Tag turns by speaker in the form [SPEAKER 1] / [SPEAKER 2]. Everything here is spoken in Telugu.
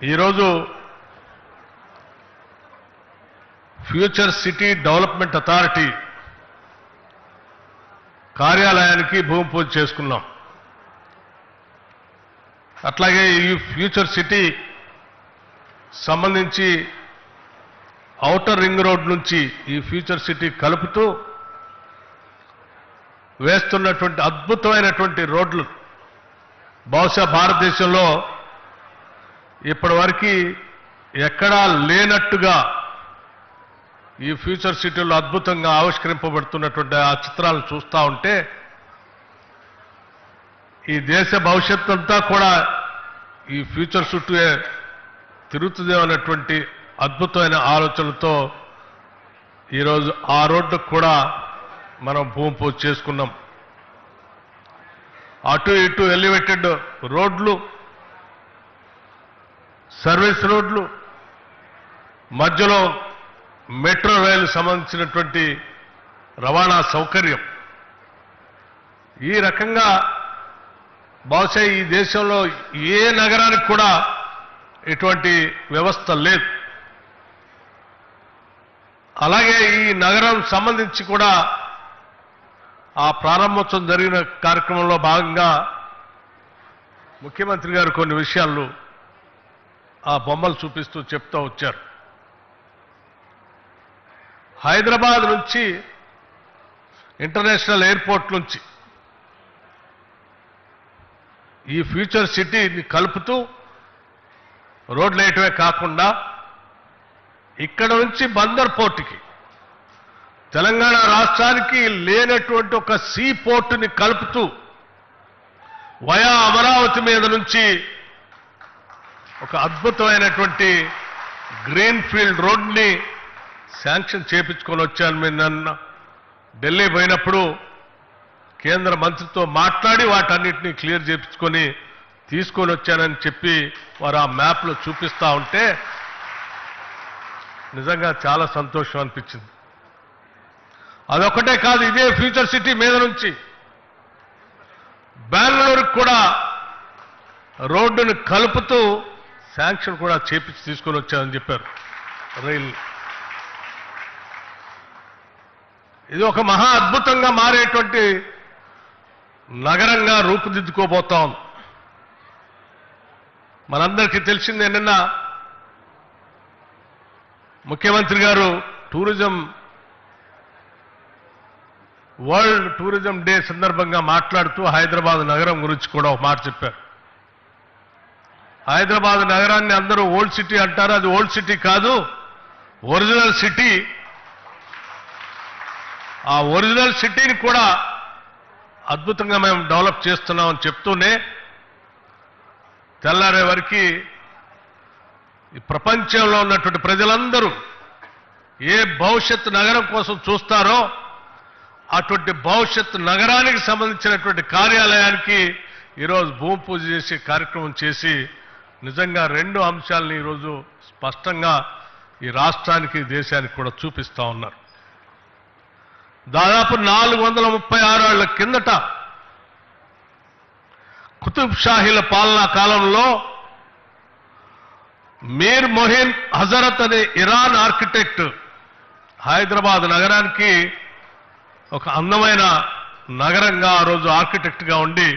[SPEAKER 1] ఈరోజు ఫ్యూచర్ సిటీ డెవలప్మెంట్ అథారిటీ కార్యాలయానికి భూమి పూజ చేసుకున్నాం. అట్లాగే ఈ ఫ్యూచర్ సిటీ సంబంధించి ఔటర్ రింగ్ రోడ్ నుంచి ఈ ఫ్యూచర్ సిటీ కలుపుతూ వేస్తున్నటువంటి అద్భుతమైనటువంటి రోడ్లు బహుశా భారతదేశంలో ఇప్పటివరకు ఎక్కడా లేనట్టుగా ఈ ఫ్యూచర్ సిటీలో అద్భుతంగా ఆవిష్కరింపబడుతున్నటువంటి ఆ చిత్రాలను చూస్తూ ఉంటే ఈ దేశ భవిష్యత్తు అంతా కూడా ఈ ఫ్యూచర్ చుట్టూ తిరుగుతుందేమన్నటువంటి అద్భుతమైన ఆలోచనలతో ఈరోజు ఆ రోడ్డుకు కూడా మనం భూమి పూజ చేసుకున్నాం. అటు ఇటు ఎలివేటెడ్ రోడ్లు, సర్వీస్ రోడ్లు, మధ్యలో మెట్రో రైలు సంబంధించినటువంటి రవాణా సౌకర్యం, ఈ రకంగా బహుశా ఈ దేశంలో ఏ నగరానికి కూడా ఇటువంటి వ్యవస్థ లేదు. అలాగే ఈ నగరం సంబంధించి కూడా ఆ ప్రారంభోత్సవం జరిగిన కార్యక్రమంలో భాగంగా ముఖ్యమంత్రి గారు కొన్ని విషయాలు ఆ బొమ్మలు చూపిస్తూ చెప్తూ వచ్చారు. హైదరాబాద్ నుంచి ఇంటర్నేషనల్ ఎయిర్పోర్ట్ నుంచి ఈ ఫ్యూచర్ సిటీని కలుపుతూ రోడ్లు వేయటమే కాకుండా ఇక్కడ నుంచి బందర్ పోర్టుకి తెలంగాణ రాష్ట్రానికి లేనటువంటి ఒక సీ పోర్టుని కలుపుతూ వయా అమరావతి మీద నుంచి ఒక అద్భుతమైనటువంటి గ్రీన్ ఫీల్డ్ రోడ్ని శాంక్షన్ చేపించుకొని వచ్చాను. మీరు నన్ను ఢిల్లీ పోయినప్పుడు కేంద్ర మంత్రితో మాట్లాడి వాటన్నిటినీ క్లియర్ చేయించుకొని తీసుకొని వచ్చానని చెప్పి వారు ఆ మ్యాప్లో చూపిస్తూ ఉంటే నిజంగా చాలా సంతోషం అనిపించింది. అదొకటే కాదు, ఇదే ఫ్యూచర్ సిటీ మీద నుంచి బెంగళూరుకు కూడా రోడ్డును కలుపుతూ శాంక్షన్ కూడా చేపించి తీసుకొని వచ్చారని చెప్పారు. రైలు ఇది ఒక మహా అద్భుతంగా మారేటువంటి నగరంగా రూపుదిద్దుకోబోతా ఉంది. మనందరికీ తెలిసిందే, నిన్న ముఖ్యమంత్రి గారు వరల్డ్ టూరిజం డే సందర్భంగా మాట్లాడుతూ హైదరాబాద్ నగరం గురించి కూడా ఒక మాట చెప్పారు. హైదరాబాద్ నగరాన్ని అందరూ ఓల్డ్ సిటీ అంటారు, అది ఓల్డ్ సిటీ కాదు, ఒరిజినల్ సిటీ. ఆ ఒరిజినల్ సిటీని కూడా అద్భుతంగా మేము డెవలప్ చేస్తున్నామని చెప్తూనే తెల్లారే వరకు ఈ ప్రపంచంలో ఉన్నటువంటి ప్రజలందరూ ఏ భవిష్యత్ నగరం కోసం చూస్తారో అటువంటి భవిష్యత్ నగరానికి సంబంధించినటువంటి కార్యాలయానికి ఈరోజు భూమి పూజ చేసే కార్యక్రమం చేసి నిజంగా రెండు అంశాలని ఈరోజు స్పష్టంగా ఈ రాష్ట్రానికి దేశానికి కూడా చూపిస్తా ఉన్నారు. దాదాపు 436 ఏళ్ల కిందట కుతుబ్ షాహీల పాలనా కాలంలో మీర్ మొహిన్ హజరత్ అనే ఇరాన్ ఆర్కిటెక్ట్ హైదరాబాద్ నగరానికి ఒక అందమైన నగరంగా ఆ రోజు ఆర్కిటెక్ట్గా ఉండి